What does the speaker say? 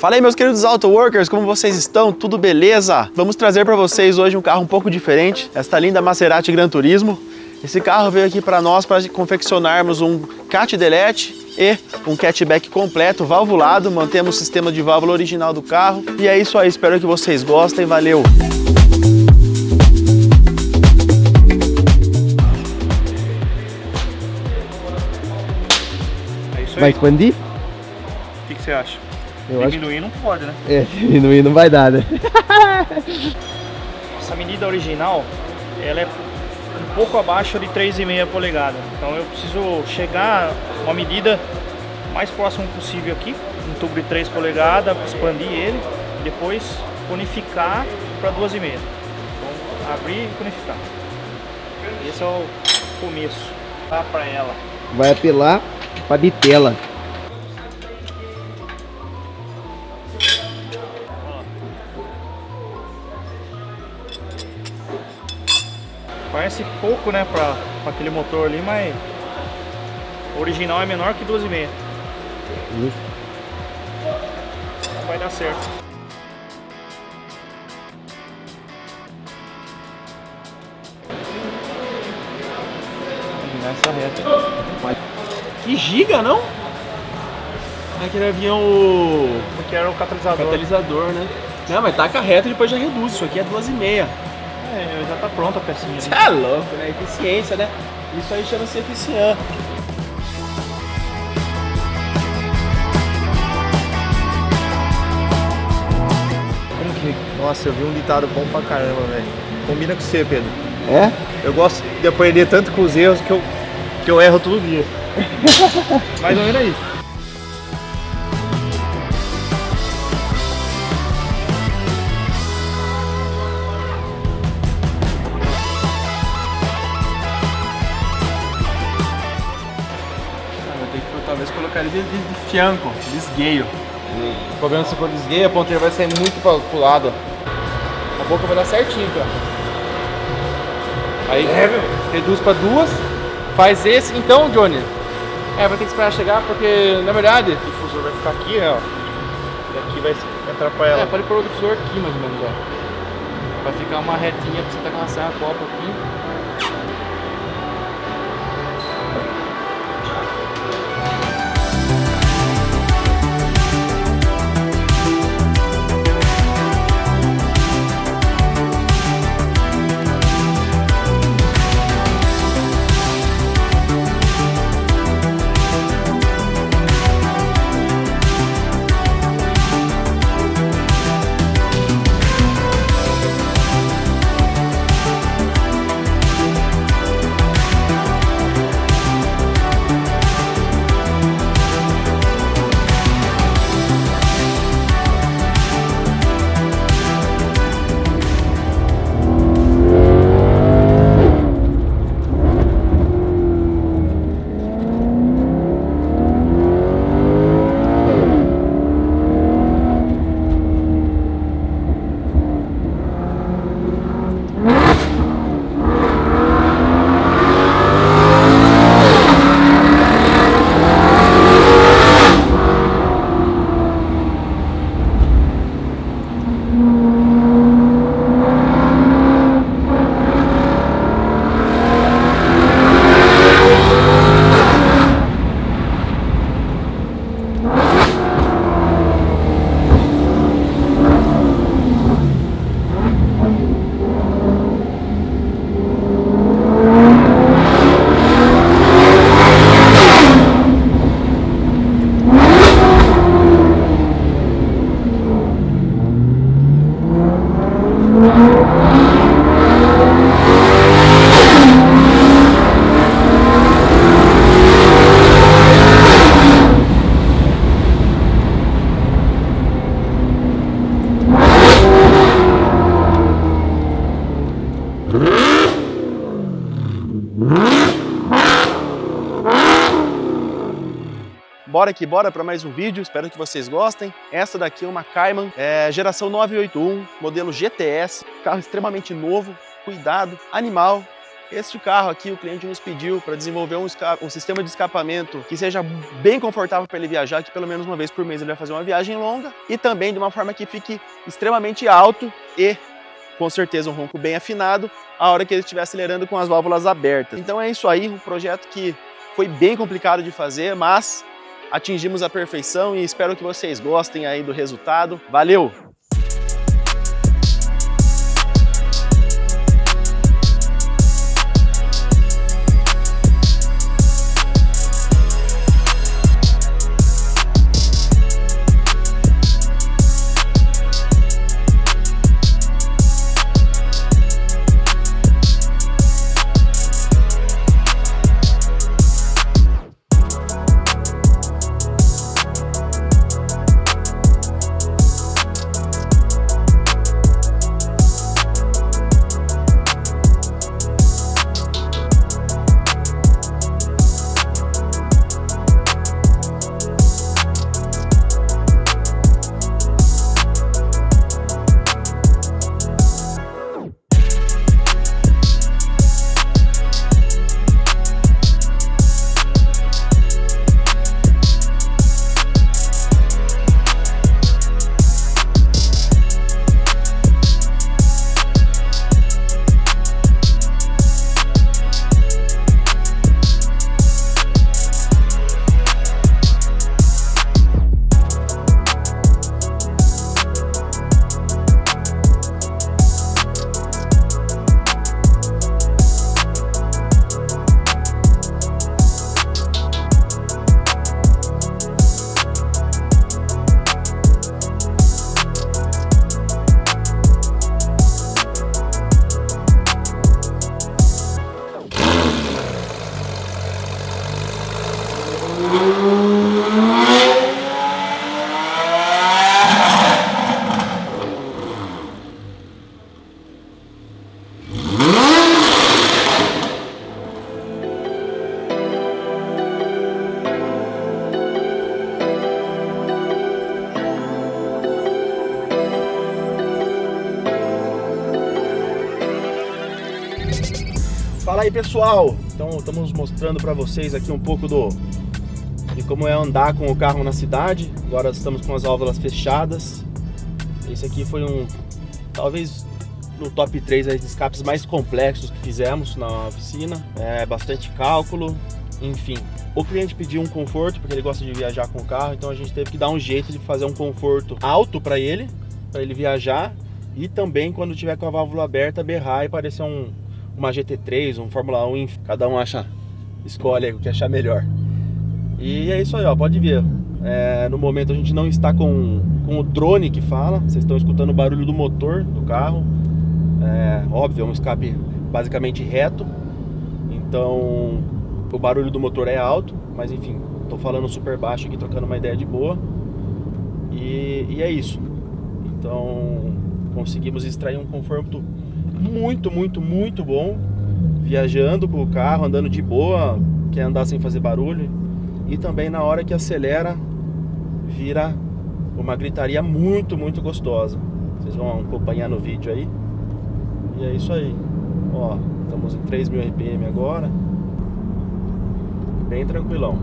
Fala aí, meus queridos Autoworkers, como vocês estão? Tudo beleza? Vamos trazer para vocês hoje um carro um pouco diferente, esta linda Maserati Gran Turismo. Esse carro veio aqui para nós para confeccionarmos um cat delete e um catchback completo, valvulado. Mantemos o sistema de válvula original do carro. E é isso aí, espero que vocês gostem, valeu! É isso aí. Vai expandir? O que você acha? Eu Diminuir não pode, né? É, diminuir não vai dar, né? Essa medida original, ela é um pouco abaixo de 3,5 polegadas. Então eu preciso chegar a uma medida mais próxima possível aqui, um tubo de 3 polegadas, expandir ele, depois conificar para 2,5. Então abrir e conificar. Esse é o começo. Tá para ela. Vai apelar pra bitela. Parece pouco, né, para aquele motor ali, mas o original é menor que 2,5. Justo. Vai dar certo. Nessa reta. Que giga, não? Aquele avião, Porque era o catalisador. catalisador, né? Não, mas taca reto e depois já reduz. Isso aqui é 2,5. É, já tá pronta a pecinha. Você Ali. é louco, né? Eficiência, né? Isso aí chama-se eficiência. Como que? Nossa, eu vi um ditado bom pra caramba, velho. Combina com você, Pedro. É? Eu gosto de aprender tanto com os erros que eu erro todo dia. Mais ou menos é isso. Vou ter que talvez colocar ele de fianco, de esgueio. O problema se for de esgueio, a ponteira vai sair muito pro lado. A boca vai dar certinho, cara. Aí reduz pra 2, faz esse. Então, Johnny, vai ter que esperar chegar porque, na verdade, O difusor vai ficar aqui, ó. E aqui vai entrar pra ela. pode pôr o difusor aqui mais ou menos, ó. Vai ficar uma retinha pra você tá com a serra copa aqui. Bora que bora para mais um vídeo, espero que vocês gostem. Essa daqui é uma Cayman, geração 981, modelo GTS, carro extremamente novo, cuidado, animal. Este carro aqui o cliente nos pediu para desenvolver um sistema de escapamento que seja bem confortável para ele viajar, que pelo menos uma vez por mês ele vai fazer uma viagem longa, e também de uma forma que fique extremamente alto e com certeza um ronco bem afinado a hora que ele estiver acelerando com as válvulas abertas. Então é isso aí, um projeto que foi bem complicado de fazer, mas atingimos a perfeição e espero que vocês gostem aí do resultado. Valeu! Fala aí, pessoal! Então estamos mostrando para vocês aqui um pouco de como é andar com o carro na cidade. Agora estamos com as válvulas fechadas. Esse aqui foi talvez no top 3 aí de escapes mais complexos que fizemos na oficina. Bastante cálculo, enfim. O cliente pediu um conforto porque ele gosta de viajar com o carro, então a gente teve que dar um jeito de fazer um conforto alto para ele viajar, e também quando tiver com a válvula aberta berrar e parecer uma GT3, um Fórmula 1, cada um escolhe o que achar melhor. E é isso aí, ó, pode ver. No momento a gente não está com o drone que fala, vocês estão escutando o barulho do motor do carro. Óbvio, é um escape basicamente reto, então o barulho do motor é alto, mas enfim, tô falando super baixo aqui, trocando uma ideia de boa. E é isso. Então conseguimos extrair um conforto muito, muito, muito bom, viajando com o carro, andando de boa, quer andar sem fazer barulho, e também na hora que acelera vira uma gritaria muito, muito gostosa. Vocês vão acompanhar no vídeo aí. E é isso aí, ó, estamos em 3.000 RPM agora, bem tranquilão.